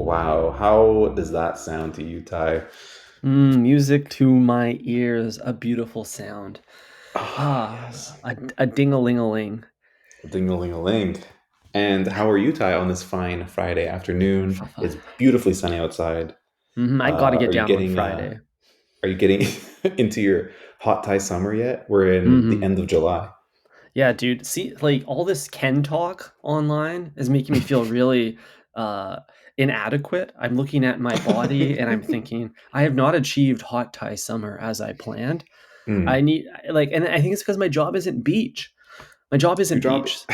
Wow, how does that sound to you, Ty? Music to my ears, a beautiful sound. Ah, yes. A ding-a-ling-a-ling. Ding-a-ling-a-ling. And how are you, Ty, on this fine Friday afternoon? It's beautifully sunny outside. I gotta get Are you down on getting Friday. are you getting into your hot Thai summer yet? We're in the hmm end of July. Yeah, dude. See, like all this Ken talk online is making me feel really uh inadequate. I'm looking at my body and I'm thinking, I have not achieved hot Thai summer as I planned. I Hmm. need and I think it's because my job isn't beach. My job Your isn't job beach.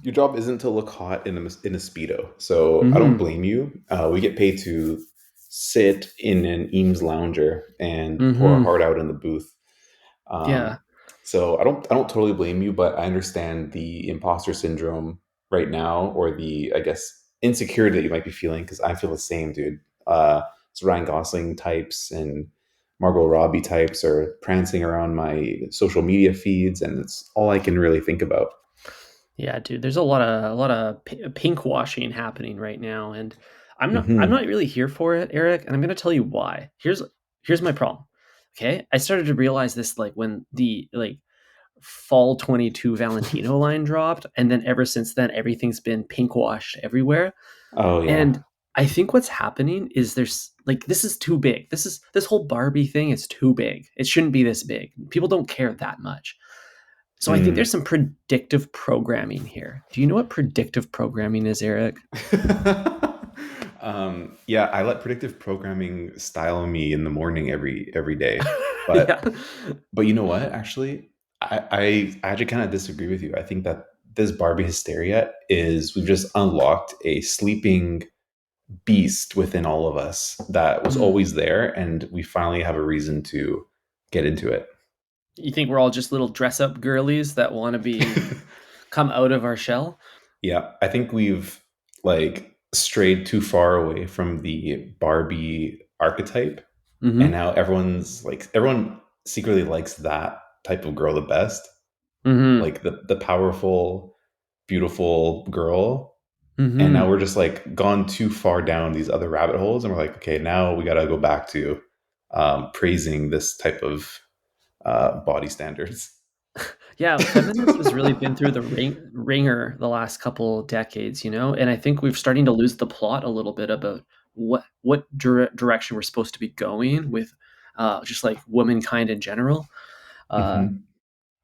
your job isn't to look hot in a speedo, so I don't hmm blame you. We get paid to sit in an Eames lounger and pour our hmm heart out in the booth. Yeah. So I don't totally blame you, but I understand the imposter syndrome right now, or the, I guess, insecurity that you might be feeling, because I feel the same, dude. It's Ryan Gosling types and Margot Robbie types are prancing around my social media feeds, and it's all I can really think about. Yeah, dude, there's a lot of pink washing happening right now, and I'm Hmm. not really here for it, Eric, and I'm gonna tell you why. Here's my problem. Okay, I started to realize this like when the fall 22 Valentino line dropped, and then ever since then everything's been pink washed everywhere. Oh yeah. And I think what's happening is there's like this is too big. This whole Barbie thing is too big. It shouldn't be this big. People don't care that much. So I think there's Hmm. some predictive programming here. Do you know what predictive programming is, Eric? Yeah, I let predictive programming style me in the morning every day, Yeah. but you know what? Actually, I actually kind of disagree with you. I think that this Barbie hysteria is, we've just unlocked a sleeping beast within all of us that was Mm. always there, and we finally have a reason to get into it. You think we're all just little dress up girlies that want to be come out of our shell? Yeah, I think we've like strayed too far away from the Barbie archetype, and Mm-hmm. now everyone secretly likes that type of girl the best, Mm-hmm. like the powerful, beautiful girl. And now Mm-hmm. we're just like gone too far down these other rabbit holes, and we're like, okay, now we got to go back to praising this type of body standards. Yeah, feminism has really been through the ringer the last couple decades, and I think we're starting to lose the plot a little bit about what direction we're supposed to be going with, just like womankind in general. Uh,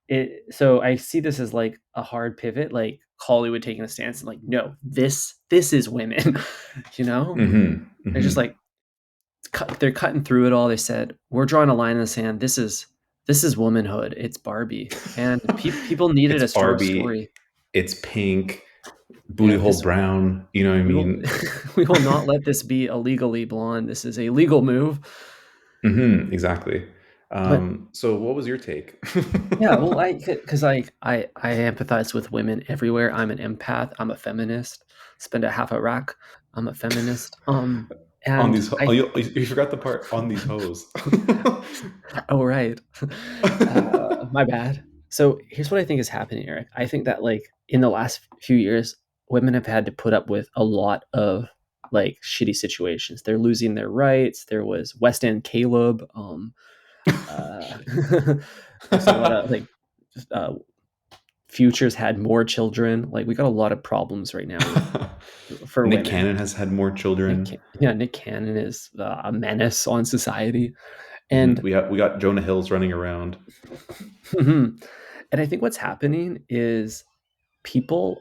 Hmm. so I see this as like a hard pivot, like Hollywood taking a stance and like, no, this is women, you know? Hmm. They're just Hmm. like they're cutting through it all. They said, we're drawing a line in the sand. This is womanhood. It's Barbie, and people needed It's a strong Barbie. story. It's pink. Booty Yeah, hole this brown. You know what I we will mean? we will not let this be a legally blonde. This is a legal move. Exactly. But So, what was your take? yeah, well, because I empathize with women everywhere. I'm an empath. I'm a feminist. Spend a half a rack. I'm a feminist. On And these, oh, you forgot the part on these hoes. oh right, my bad. So here's what I think is happening, Eric. I think that like in the last few years, women have had to put up with a lot of like shitty situations. They're losing their rights. There was West End Caleb. Uh, there's a lot of like just, Futures had more children. Like we got a lot of problems right now with for Nick women. Cannon has had more children. Nick Cannon is a menace on society, Mhm. and We got Jonah Hills running around. and I think what's happening is people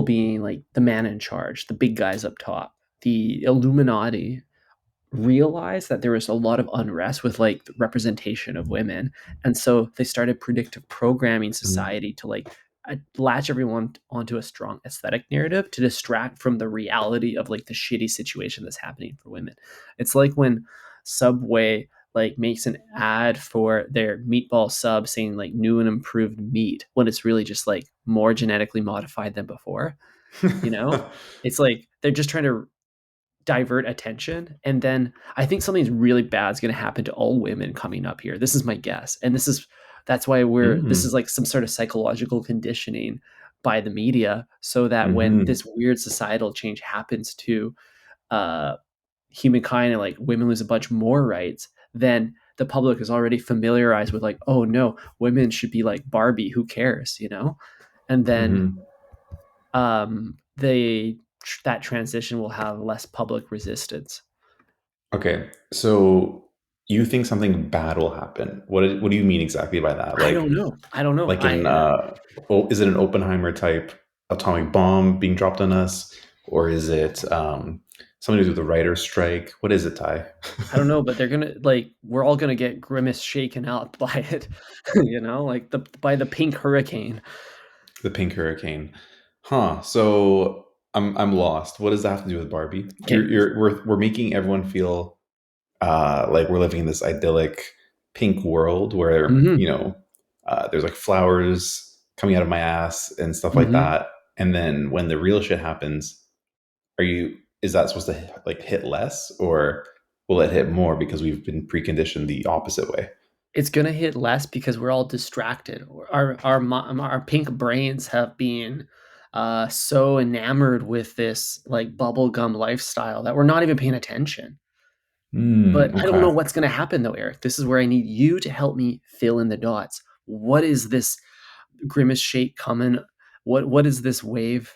being like the man in charge, the big guys up top, the Illuminati realized that there was a lot of unrest with like the representation of women, and so they started predictive programming Mhm. society to like latch everyone onto a strong aesthetic narrative to distract from the reality of like the shitty situation that's happening for women. It's like when Subway like makes an ad for their meatball sub saying like new and improved meat when it's really just like more genetically modified than before. you know it's like they're just trying to divert attention. And then I think something really bad is going to happen to all women coming up here. This is my guess. And that's why this is Mhm. like some sort of psychological conditioning by the media so that when Hmm. this weird societal change happens to uh, humankind and like women lose a bunch more rights, then the public is already familiarized with like, oh no, women should be like Barbie. Who cares, you know? And then Hmm. they that transition will have less public resistance. Okay, so you think something bad will happen? What do you mean exactly by that? I don't know. I don't know. Like in is it an Oppenheimer type atomic bomb being dropped on us, or is it something to do with the writer's strike? What is it, Ty? I don't know, but they're gonna like we're all gonna get grimace shaken out by it, you know, like the by the pink hurricane. The pink hurricane, huh? So I'm lost. What does that have to do with Barbie? Okay. We're making everyone feel like we're living in this idyllic pink world where Hmm. there's like flowers coming out of my ass and stuff like Hmm. that. And then when the real shit happens, are you is that supposed to like hit less, or will it hit more because we've been preconditioned the opposite way? It's gonna hit less because we're all distracted. Our pink brains have been so enamored with this like bubblegum lifestyle that we're not even paying attention. But I don't Okay. know what's gonna happen though, Eric. This is where I need you to help me fill in the dots. What is this grimace shake coming? What is this wave,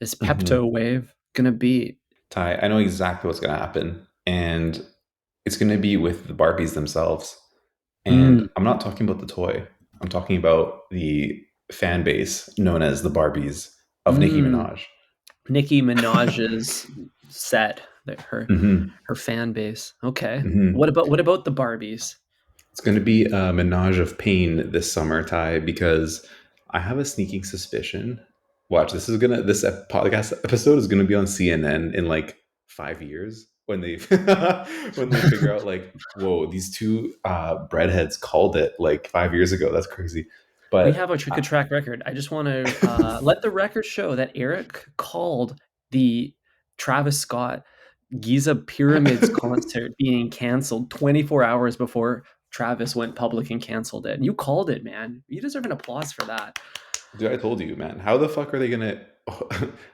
this Hmm. Pepto wave gonna be? Ty, I know exactly what's going to happen, and it's going to be with the Barbies themselves. And Mm, I'm not talking about the toy. I'm talking about the fan base known as the Barbies of Nicki mm. Minaj. Nicki Minaj's set, that Hmm. her fan base. Okay. Hmm. What about the Barbies? It's going to be a menage of pain this summer, Ty, because I have a sneaking suspicion. Watch, this podcast episode is gonna be on CNN in like 5 years when they when they figure out like, whoa, these two breadheads called it like 5 years ago. That's crazy. We But have a good track record. I just want to let the record show that Eric called the Travis Scott Giza Pyramids concert being canceled 24 hours before Travis went public and canceled it. And you called it, man. You deserve an applause for that. dude, I told you, man. How the fuck are they gonna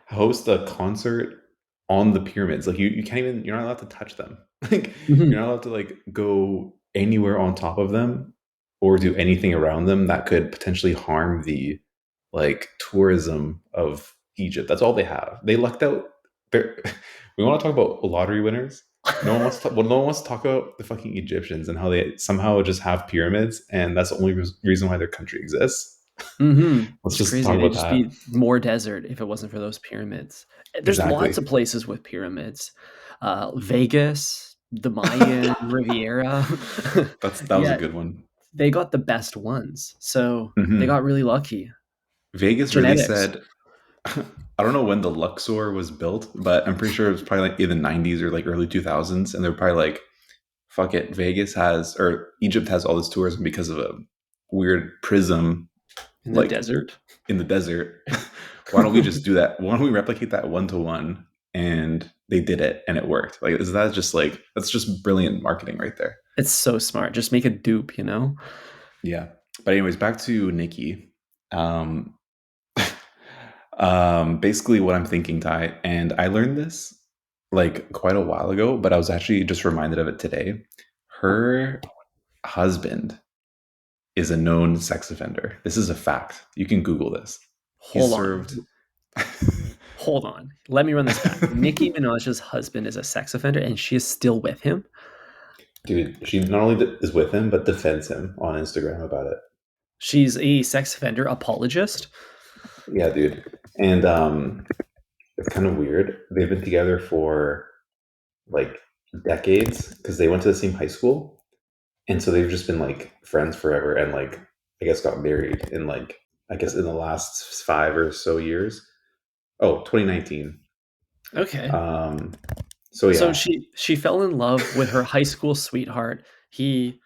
host a concert on the pyramids? Like you can't even. You're not allowed to touch them. Like you're Mhm. not allowed to like go anywhere on top of them or do anything around them that could potentially harm the like tourism of Egypt. That's all they have. They lucked out. They're, we want to talk about lottery winners. No one wants to talk about the fucking Egyptians and how they somehow just have pyramids, and that's the only reason why their country exists. Mhm. Let's It's just crazy. talk They'd about just that. be more desert if it wasn't for those pyramids. There's lots Exactly. of places with pyramids. Vegas, the Mayan Riviera. That was a Yeah, good one. they got the best ones. So they got Hmm. really lucky. Vegas really Genetics. said, I don't know when the Luxor was built, but I'm pretty sure it was probably like in the 90s or like early 2000s, and they're probably like, "Fuck it, Vegas has or Egypt has all this tourism because of a weird prism In the like desert. in the desert. Why don't we just do that? Why don't we replicate that 1 to 1?" And they did it, and it worked. Like, is that just like that's just brilliant marketing right there? It's so smart. Just make a dupe, you know? Yeah. But anyways, back to Nikki. Um, basically, what I'm thinking, Ty, and I learned this like quite a while ago, but I was actually just reminded of it today. Her husband is a known sex offender. This is a fact. You can Google this. He's Hold served. on. Hold on. Let me run this back. Nicki Minaj's husband is a sex offender and she is still with him. Dude, she not only is with him, but defends him on Instagram about it. She's a sex offender apologist. Yeah, dude. And it's kind of weird. They've been together for like decades because they went to the same high school. And so they've just been like friends forever and like I guess got married in like I guess in the last 5 or so years. Oh, 2019. Okay. Um so So yeah. she fell in love with her high school sweetheart. He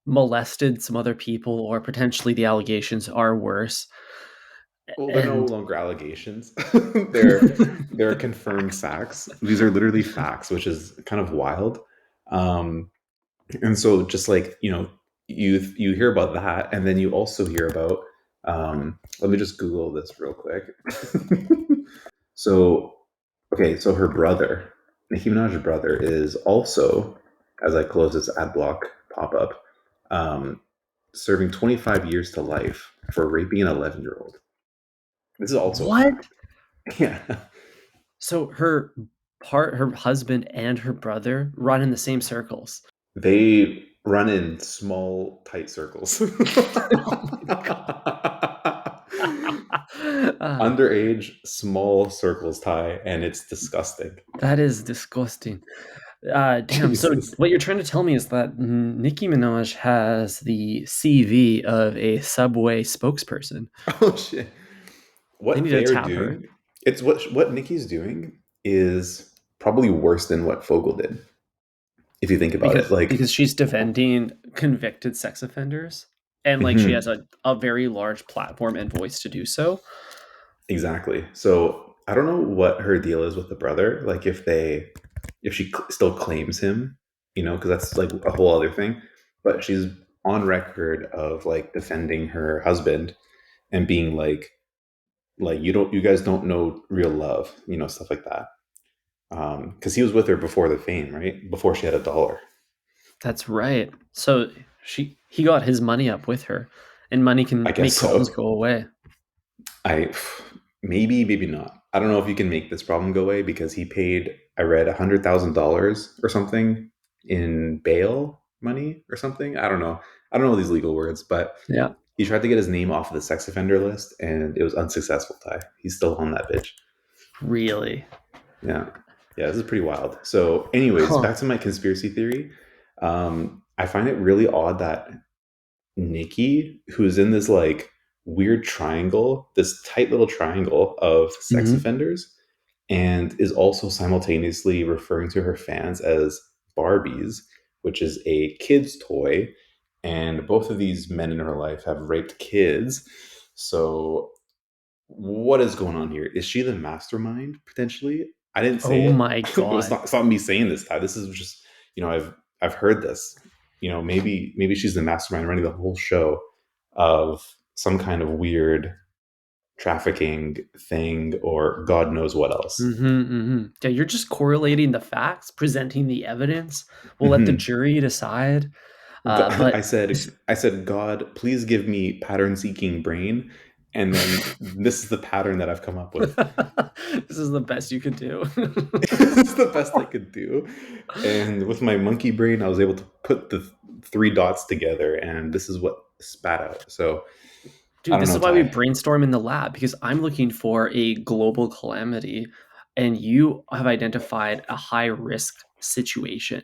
molested some other people or potentially the allegations are worse. Well, they're no And longer allegations. They're confirmed facts. facts. These are literally facts, which is kind of wild. Um and so just like, you hear about that and then you also hear about Let me just Google this real quick. So, okay, so her brother, Nicki Minaj's brother, is also, as I close this ad block pop up, um, serving 25 years to life for raping an 11-year-old. This is also a What? fact. Yeah. So her husband and her brother run in the same circles. They run in small, tight circles. Oh my god. Underage, small circles, Ty, and it's disgusting. That is disgusting. Damn. So Jesus. what you're trying to tell me is that Nicki Minaj has the CV of a Subway spokesperson. Oh shit. They What need to they are tap her doing, it's what Nikki's doing is probably worse than what Fogel did. If you think about it, like because she's defending convicted sex offenders, and like she has mhm, a very large platform and voice to do so. exactly. So I don't know what her deal is with the brother. Like if she still claims him, because that's like a whole other thing. But she's on record of like defending her husband and being like you guys don't know real love, stuff like that. Because he was with her before the fame, right? Before she had a dollar. That's right. So he got his money up with her, and money I can guess make problems so. go away. I maybe not. I don't know if you can make this problem go away because he paid. I read $100,000 or something in bail money or something. I don't know. I don't know these legal words, but Yeah. he tried to get his name off of the sex offender list, and it was unsuccessful. Ty, he's still on that bitch. Really? Yeah, yeah. This is pretty wild. So, anyways, Huh. back to my conspiracy theory. I find it really odd that Nikki, who's in this like weird triangle, this tight little triangle of sex Mhm. offenders, and is also simultaneously referring to her fans as Barbies, which is a kid's toy. And both of these men in her life have raped kids. So, what is going on here? Is she the mastermind potentially? I didn't say Oh it. my It was god. not. It's not me saying this. Ty. This is just I've heard this. Maybe she's the mastermind running the whole show of some kind of weird trafficking thing or God knows what else. Mhm, mhm. Yeah, you're just correlating the facts, presenting the evidence. We'll let the Hmm. jury decide. But I said, God, please give me pattern seeking brain, and then this is the pattern that I've come up with. this is the best you could do. It's the best I could do. And with my monkey brain, I was able to put the three dots together, and this is what spat out. So I Dude, don't this is know, why we Ty. brainstorm in the lab because I'm looking for a global calamity and you have identified a high risk situation.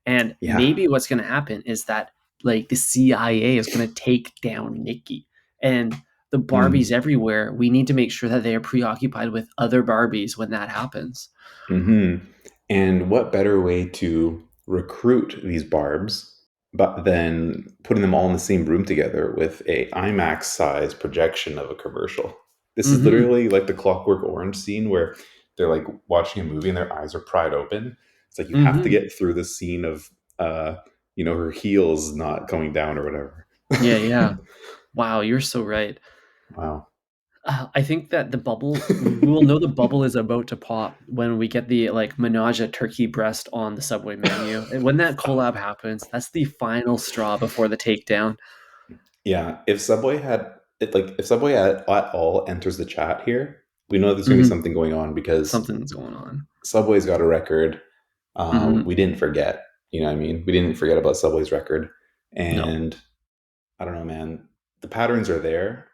And Yeah. maybe what's going to happen is that like the CIA is going to take down Nikki and the Barbies Mm. everywhere. We need to make sure that they are preoccupied with other Barbies when that happens. Hmm. And what better way to recruit these barbs, but then putting them all in the same room together with a IMAX size projection of a commercial? This is Hmm. literally like the Clockwork Orange scene where they're like watching a movie and their eyes are pried open. It's like you have to Hmm. get through the scene of, uh, her heels not going down or whatever. Yeah, yeah. Wow, you're so right. Wow. I think that the bubble we will know the bubble is about to pop when we get the, like, Menage a turkey breast on the Subway menu, and when that collab happens, that's the final straw before the takedown. Yeah, if Subway had if Subway at all enters the chat here, we know there's gonna be Mhm. something going on because Something's going on. Subway's got a record. Mhm. We didn't forget. You know what I mean? We didn't forget about Subway's record. No. And I don't know, man. The patterns are there.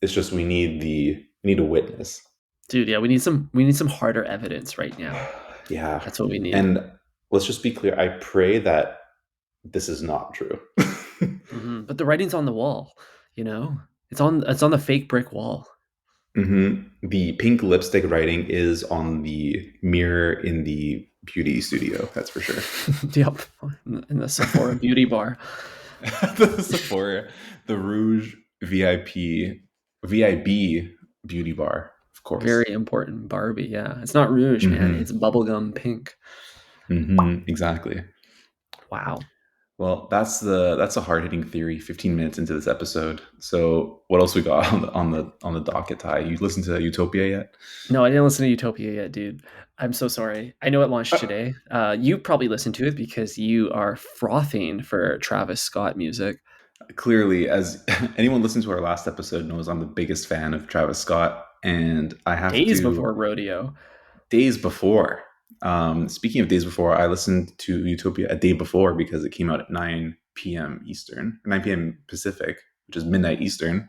It's just we need a witness. Dude, yeah, we need some harder evidence right now. Yeah. That's what we need. And let's just be clear. I pray that this is not true. Mhm, but the writing's on the wall, you know? It's on the fake brick wall. The pink lipstick writing is on the mirror in the beauty studio. That's for sure. Yep, in the Sephora beauty bar. The Sephora, the Rouge VIB beauty bar, of course. Very important Barbie, yeah. It's not rouge, man, Hmm. it's bubblegum pink. Exactly. Wow. Well, that's a hard hitting theory. 15 minutes into this episode. So what else we got on the docket, Ty? You listened to Utopia yet? No, I didn't listen to Utopia yet, dude. I'm so sorry. I know it launched today. You probably listened to it because you are frothing for Travis Scott music. Clearly, as anyone listening to our last episode knows, I'm the biggest fan of Travis Scott, and I have Days to before Rodeo. days before. Speaking of days before, I listened to Utopia a day before because it came out at 9 p.m. Eastern, 9 p.m. Pacific, which is midnight Eastern.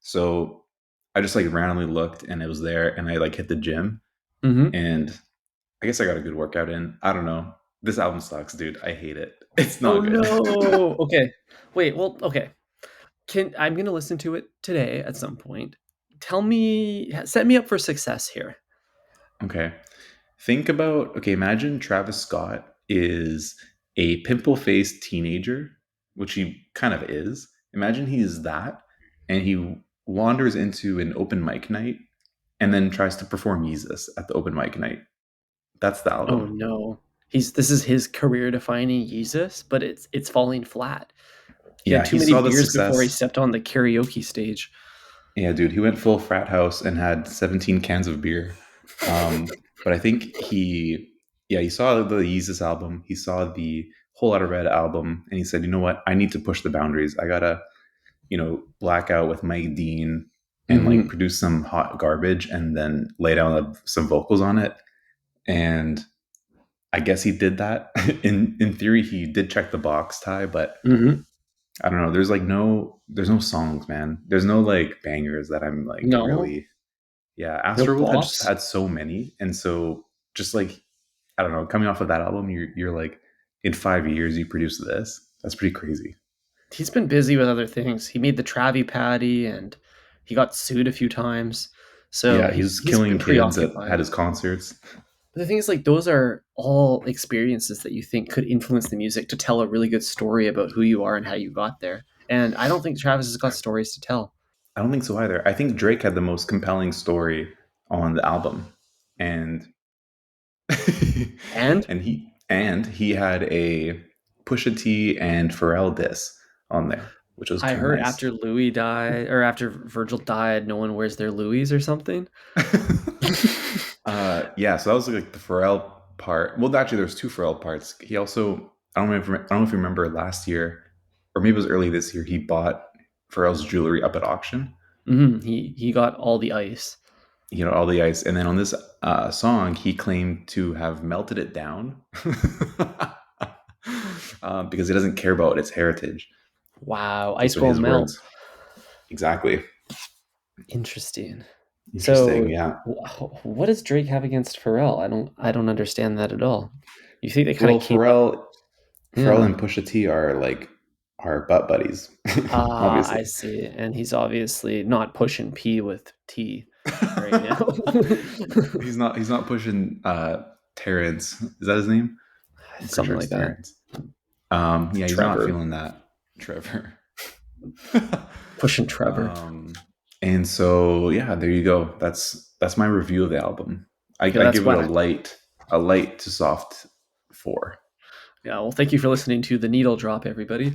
So I just like randomly looked and it was there, and I like hit the gym, Mm-hmm. and I guess I got a good workout in. I don't know. This album sucks, dude. I hate it. It's Oh not good. no. Okay. Wait, well, okay. I'm gonna listen to it today at some point. Set me up for success here. Okay. Think about, okay, imagine Travis Scott is a pimple faced teenager, which he kind of is. Imagine he is that, and he wanders into an open mic night and then tries to perform Yeezus at the open mic night. That's the Oh album. no. This is his career defining Jesus, but it's falling flat. He had Yeah, too he many saw the beers before he success. stepped on the karaoke stage. Yeah, dude, he went full frat house and had 17 cans of beer. But I think yeah, he saw the Yeezus album, he saw the Whole Lotta Red album, and he said, you know what? I need to push the boundaries. I gotta, black out with Mike Dean and like Hmm. produce some hot garbage and then lay down some vocals on it. And I guess he did that. In theory, he did check the box, Ty, but Hmm. I don't know. There's no songs, man. There's no like bangers that I'm like No, really. Yeah, no Astroworld had just bops. had so many, and so just like I don't know, coming off of that album, you're like in 5 years you produce this. That's pretty crazy. He's been busy with other things. He made the Travi Patty, and he got sued a few times. So Yeah, he he's was he's killing been kids at preoccupied. his concerts. But the thing is, like, those are all experiences that you think could influence the music to tell a really good story about who you are and how you got there. And I don't think Travis has got stories to tell. I don't think so either. I think Drake had the most compelling story on the album, and And and he had a Pusha T and Pharrell diss on there, which was I kind of heard nice. after Louis died, or after Virgil died, no one wears their Louis or something. Yeah, so that was like the Pharrell part. Well, actually, there's two Pharrell parts. He also, I don't know if you remember last year, or maybe it was early this year. He bought Pharrell's jewelry up at auction. He got all the ice. All the ice, and then on this song, he claimed to have melted it down because he doesn't care about its heritage. Wow, ice Those are won't his melt. words. Exactly. Interesting. Interesting. So, Yeah. what does Drake have against Pharrell? I don't understand that at all. You think they kind Well, of came up? Pharrell Yeah. and Pusha T are butt buddies, Ah, I obviously. see. And he's obviously not pushing P with T right now. He's not pushing Terrence. Is that his name? I'm pretty sure Something like it's that. Terrence. Yeah, he's not Trevor. feeling that. Trevor. Pushing Trevor. um, and so yeah, there you go. That's my review of the album. Okay, I that's give it whack. a light to soft 4. Yeah, well, thank you for listening to the needle drop, everybody.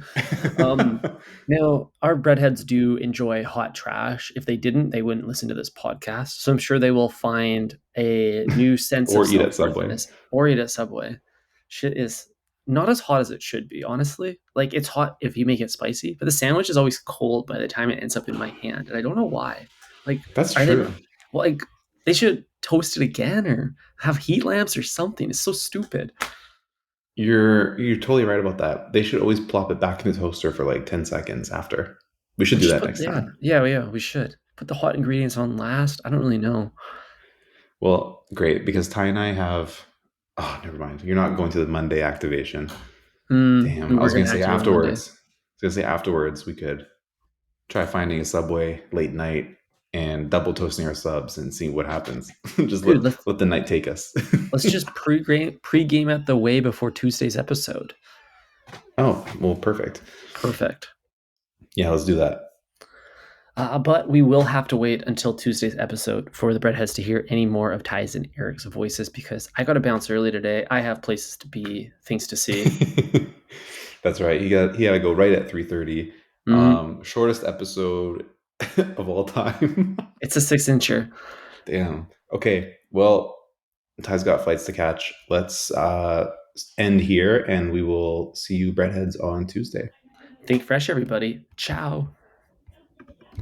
Um, Now, our breadheads do enjoy hot trash. If they didn't, they wouldn't listen to this podcast. So I'm sure they will find a new sense of Or eat self at worth in Subway. this, or eat at Subway. Shit is not as hot as it should be, honestly. Like, it's hot if you make it spicy, but the sandwich is always cold by the time it ends up in my hand. And I don't know why. Like, That's are they, true. well, like, they should toast it again or have heat lamps or something. It's so stupid. You're totally right about that. They should always plop it back in the toaster for like 10 seconds after. We should Or do just that put, next yeah, time. yeah, yeah, we should. Put the hot ingredients on last. I don't really know. Well, great, because Ty and I have. Oh, never mind. You're not going to the Monday activation. Damn. I We're was going gonna to say activate on Monday. afterwards. I was gonna say afterwards we could try finding a Subway late night and double toasting our subs and seeing what happens. Just Dude, let the night take us. let's just pre-game at the way before Tuesday's episode. Oh, well, perfect. Perfect. Yeah, let's do that. But we will have to wait until Tuesday's episode for the Breadheads to hear any more of Ty's and Eric's voices because I got to bounce early today. I have places to be, things to see. That's right. He had to go right at 3:30. Mhm. Shortest episode of all time. It's a 6 incher. Damn. Okay. Well, Ty's got flights to catch. Let's end here, and we will see you breadheads on Tuesday. Think fresh, everybody. Ciao.